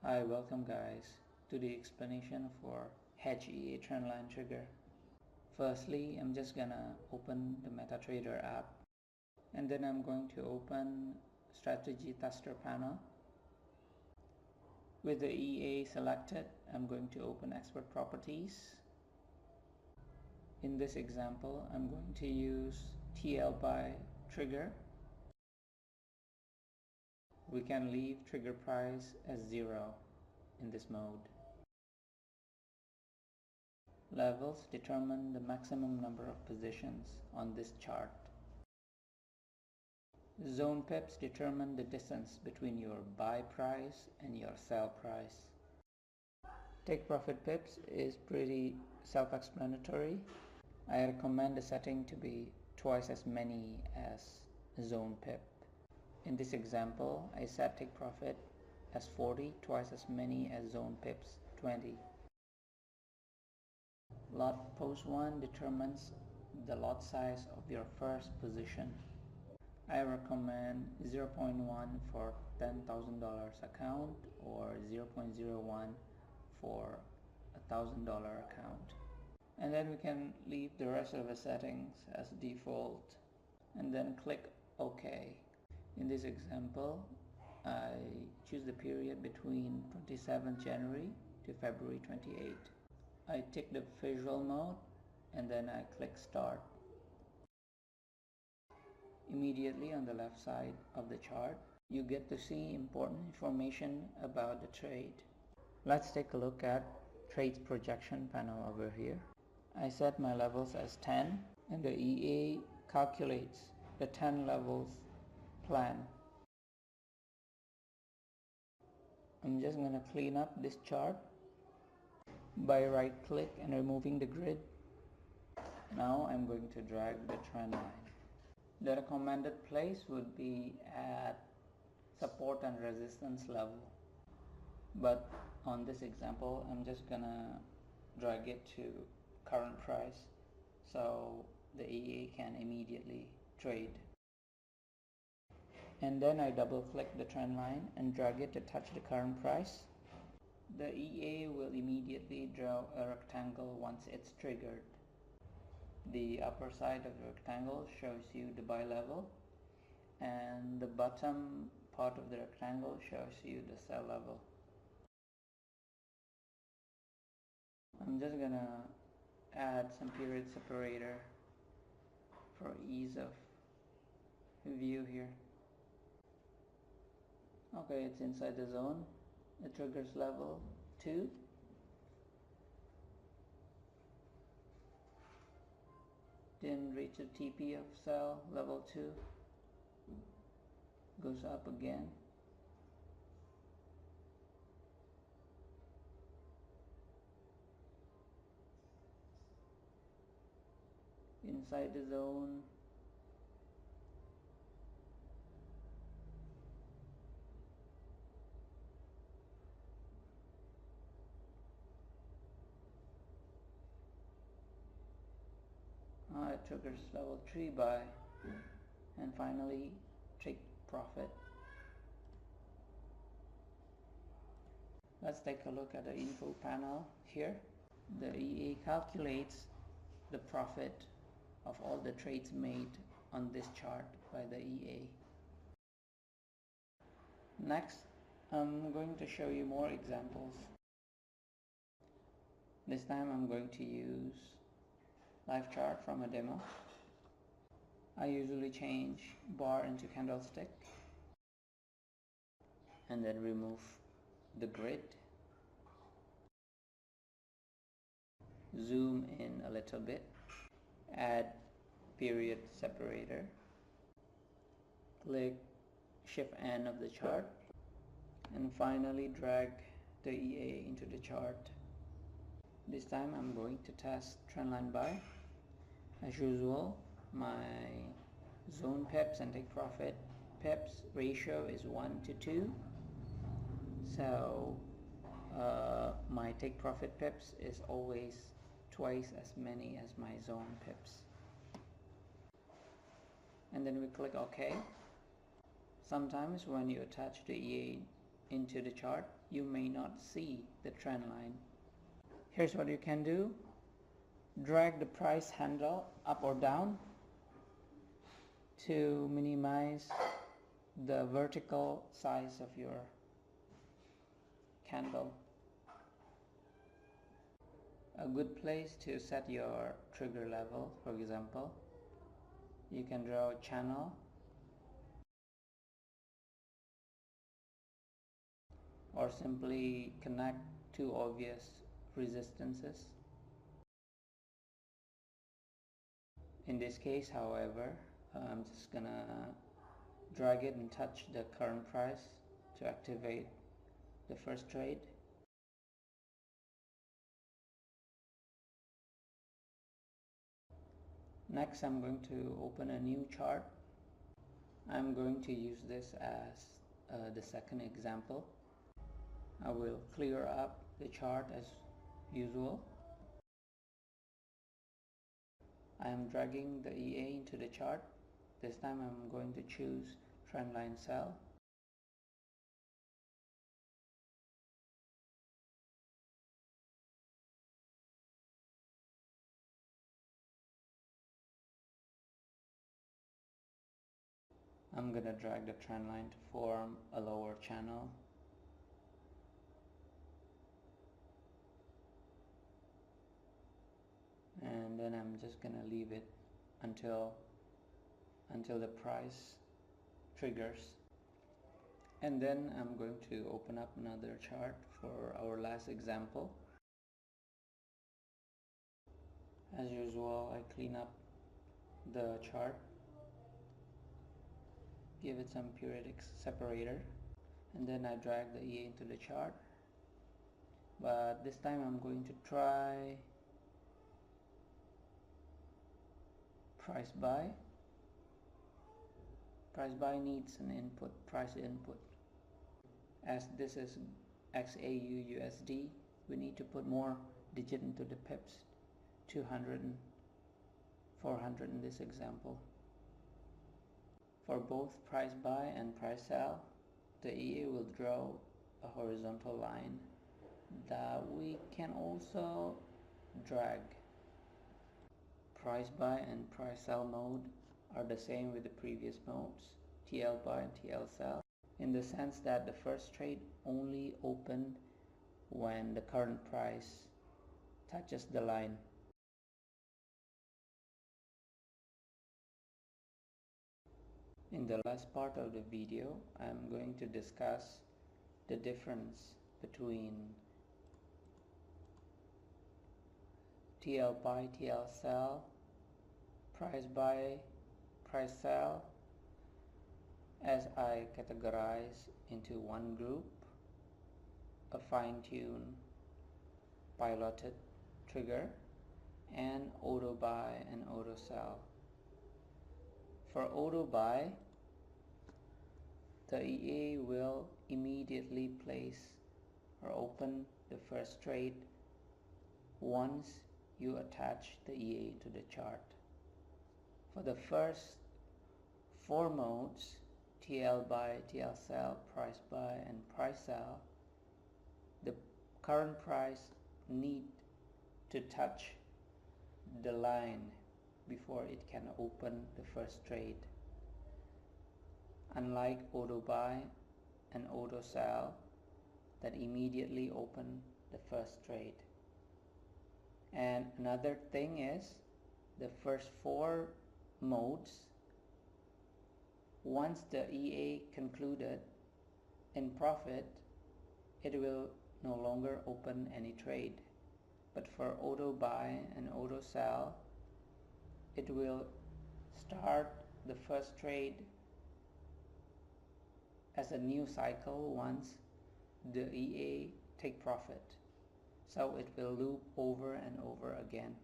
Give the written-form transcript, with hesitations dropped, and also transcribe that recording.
Hi, welcome guys to the explanation for HedgeEA Trendline trigger. Firstly, I'm just gonna open the MetaTrader app and then I'm going to open Strategy Tester panel. With the EA selected, I'm going to open Expert Properties. In this example, I'm going to use TL by trigger. We can leave trigger price as 0 in this mode. Levels determine the maximum number of positions on this chart. Zone pips determine the distance between your buy price and your sell price. Take profit pips is pretty self-explanatory. I recommend the setting to be twice as many as zone pip. In this example, I set take profit as 40, twice as many as zone pips 20. Lot post 1 determines the lot size of your first position. I recommend 0.1 for $10,000 account or 0.01 for $1,000 account. And then we can leave the rest of the settings as default and then click OK. In this example, I choose the period between 27th January to February 28. I tick the visual mode and then I click start. Immediately on the left side of the chart, you get to see important information about the trade. Let's take a look at trades projection panel over here. I set my levels as 10 and the EA calculates the 10 levels plan. I'm just going to clean up this chart by right click and removing the grid. Now I'm going to drag the trend line. The recommended place would be at support and resistance level, but on this example I'm just gonna drag it to current price so the EA can immediately trade. And then I double click the trend line and drag it to touch the current price. The EA will immediately draw a rectangle once it's triggered. The upper side of the rectangle shows you the buy level and the bottom part of the rectangle shows you the sell level. I'm just gonna add some period separator for ease of view here. Okay, it's inside the zone. It triggers level 2. Didn't reach the TP of sell level 2. Goes up again. Inside the zone. It triggers level 3 buy and finally take profit. Let's take a look at the info panel here. The EA calculates the profit of all the trades made on this chart by the EA. Next, I'm going to show you more examples. This time I'm going to use live chart from a demo. I usually change bar into candlestick and then remove the grid, zoom in a little bit, add period separator, click shift N of the chart, and finally drag the EA into the chart. This time I'm going to test trendline buy. As usual, my zone pips and take profit pips ratio is 1 to 2. So my take profit pips is always twice as many as my zone pips. And then we click OK. Sometimes when you attach the EA into the chart, you may not see the trend line. Here's what you can do. Drag the price handle up or down to minimize the vertical size of your candle. A good place to set your trigger level, for example, you can draw a channel or simply connect two obvious resistances. In this case, however, I'm just gonna drag it and touch the current price to activate the first trade. Next, I'm going to open a new chart. I'm going to use this as the second example. I will clear up the chart as usual. I am dragging the EA into the chart. This time I'm going to choose Trendline Sell. I'm going to drag the trend line to form a lower channel. And then I'm just going to leave it until the price triggers. And then I'm going to open up another chart for our last example. As usual, I clean up the chart, give it some periodic separator, and then I drag the EA into the chart. But this time I'm going to try price buy. Price buy needs an input, price input. As this is XAU USD, we need to put more digit into the pips, 200 and 400 in this example. For both price buy and price sell, the EA will draw a horizontal line that we can also drag. Price buy and price sell mode are the same with the previous modes, TL buy and TL sell, in the sense that the first trade only opened when the current price touches the line. In the last part of the video, I'm going to discuss the difference between TL buy, TL sell, price buy, price sell, as I categorize into one group, a fine-tuned piloted trigger, and auto buy and auto sell. For auto buy, the EA will immediately place or open the first trade once you attach the EA to the chart. For the first four modes, TL buy, TL sell, price buy, and price sell, the current price need to touch the line before it can open the first trade. Unlike auto buy and auto sell that immediately open the first trade. And another thing is, the first four modes, once the EA concluded in profit, it will no longer open any trade. But for auto buy and auto sell, it will start the first trade as a new cycle once the EA take profit. So it will loop over and over again.